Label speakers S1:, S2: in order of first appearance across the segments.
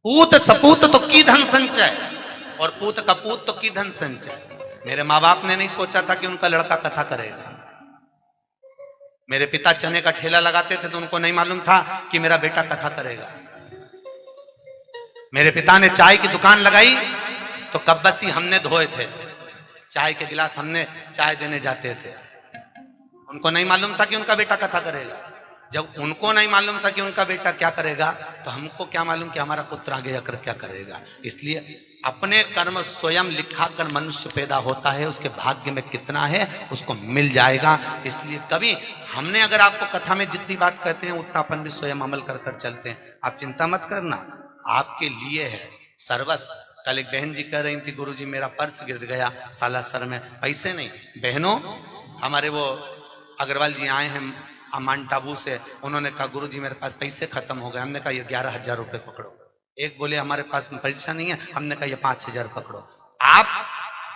S1: पूत सपूत तो की धन संचय, और पूत कपूत तो की धन संचय। मेरे माँ बाप ने नहीं सोचा था कि उनका लड़का कथा करेगा। मेरे पिता चने का ठेला लगाते थे तो उनको नहीं मालूम था कि मेरा बेटा कथा करेगा। मेरे पिता ने चाय की दुकान लगाई तो कब्बसी हमने धोए थे, चाय के गिलास हमने चाय देने जाते थे। उनको नहीं मालूम था कि उनका बेटा कथा करेगा। जब उनको नहीं मालूम था कि उनका बेटा क्या करेगा, तो हमको क्या मालूम कि हमारा पुत्र आगे जाकर क्या करेगा। इसलिए अपने कर्म स्वयं लिखा कर मनुष्य पैदा होता है, उसके भाग्य में कितना है उसको मिल जाएगा। इसलिए कभी हमने अगर आपको कथा में जितनी बात कहते हैं उतना अपन भी स्वयं अमल कर कर चलते हैं। आप चिंता मत करना, आपके लिए है सर्वस्व। कल एक बहन जी कह रही थी, गुरुजी मेरा पर्स गिर गया सालासर में, पैसे नहीं। बहनों, हमारे वो अग्रवाल जी आए हैं माउंट आबू से, उन्होंने कहा गुरुजी मेरे पास पैसे खत्म हो गए। हमने कहा ये 11,000 रुपए पकड़ो। एक बोले हमारे पास में पैसा नहीं है, हमने कहा ये 5,000 पकड़ो। आप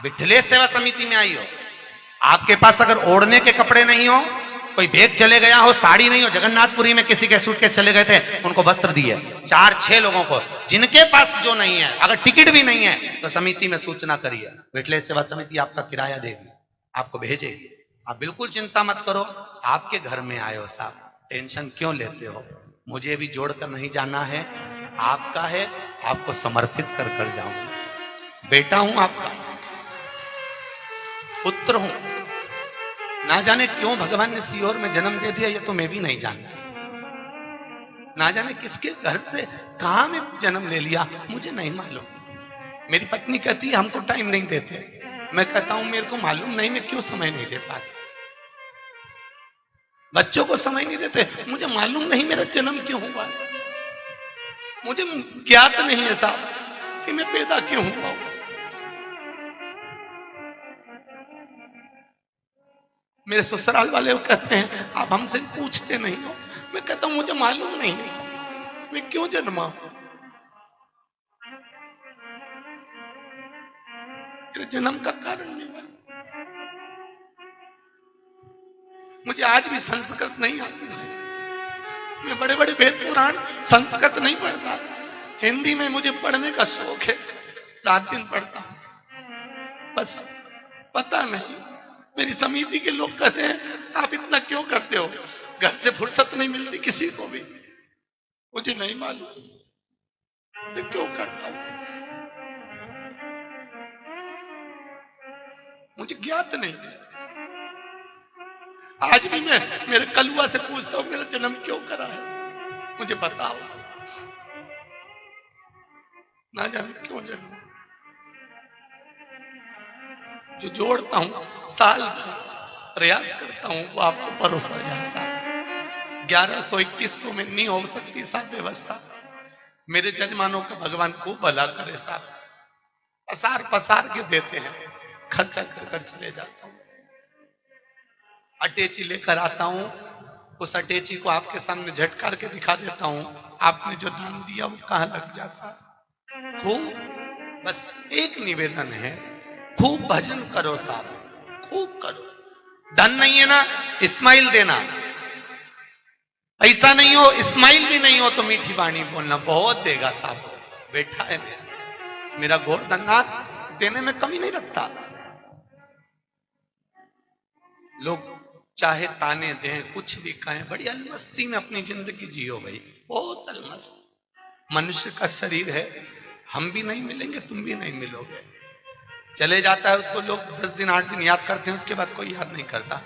S1: विठलेश सेवा समिति में आई हो, आपके पास अगर ओढ़ने के कपड़े नहीं हो, कोई बैग चले गया हो, साड़ी नहीं हो, जगन्नाथपुरी में किसी के सूटकेस चले गए थे, उनको वस्त्र दिए 4-6 लोगों को। जिनके पास जो नहीं है, अगर टिकट भी नहीं है तो समिति में सूचना करिए, विठलेश सेवा समिति आपका किराया देगी, आपको भेजेगी। आप बिल्कुल चिंता मत करो। आपके घर में आए हो साहब, टेंशन क्यों लेते हो? मुझे भी जोड़कर नहीं जाना है, आपका है, आपको समर्पित कर कर जाऊंगा। बेटा हूं आपका, पुत्र हूं। ना जाने क्यों भगवान ने सीहोर में जन्म दे दिया, ये तो मैं भी नहीं जानता। ना जाने किसके घर से कहां में जन्म ले लिया, मुझे नहीं मालूम। मेरी पत्नी कहती है हमको टाइम नहीं देते, मैं कहता हूं मेरे को मालूम नहीं, मैं क्यों समय नहीं दे पाता। बच्चों को समय नहीं देते, मुझे मालूम नहीं मेरा जन्म क्यों हुआ, मुझे ज्ञात नहीं है साहब कि मैं पैदा क्यों हुआ हूं। मेरे ससुराल वाले कहते हैं आप हमसे पूछते नहीं हो, मैं कहता हूं मुझे मालूम नहीं है साहब मैं क्यों जन्मा हूं। मेरे जन्म का कारण नहीं मालूम। मुझे आज भी संस्कृत नहीं आती है, मैं बड़े बड़े वेद पुराण संस्कृत नहीं पढ़ता, हिंदी में मुझे पढ़ने का शौक है, रात दिन पढ़ता हूं। बस पता नहीं, मेरी समिति के लोग कहते हैं आप इतना क्यों करते हो, घर से फुर्सत नहीं मिलती किसी को भी। मुझे नहीं मालूम मैं क्यों करता हूं, मुझे ज्ञात नहीं है। आज भी मैं मेरे कलुआ से पूछता हूं मेरा जन्म क्यों करा है, मुझे बताओ। ना जाने क्यों जन्म। जो जोड़ता हूं साल भर प्रयास करता हूं, वो आपको भरोसा जाए साहब 1100-2100 में नहीं हो सकती साहब व्यवस्था। मेरे जजमानों का भगवान को भला करे साहब, पसार पसार के देते हैं, खर्चा कर कर चले जाता हूं। अटैची लेकर आता हूं, उस अटैची को आपके सामने झटकार के दिखा देता हूं, आपने जो दान दिया वो कहां लग जाता। खूब बस एक निवेदन है, खूब भजन करो साहब, खूब करो। धन नहीं है ना, इस्माइल देना। पैसा नहीं हो, इस्माइल भी नहीं हो तो मीठी बाणी बोलना, बहुत देगा साहब। बैठा है मेरा गोरधननाथ, देने में कमी नहीं रखता। लोग चाहे ताने दें, कुछ भी कहें, बड़ी अलमस्ती में अपनी जिंदगी जियो भाई, बहुत अलमस्त। मनुष्य का शरीर है, हम भी नहीं मिलेंगे, तुम भी नहीं मिलोगे। चले जाता है उसको लोग 10 दिन 8 दिन याद करते हैं, उसके बाद कोई याद नहीं करता।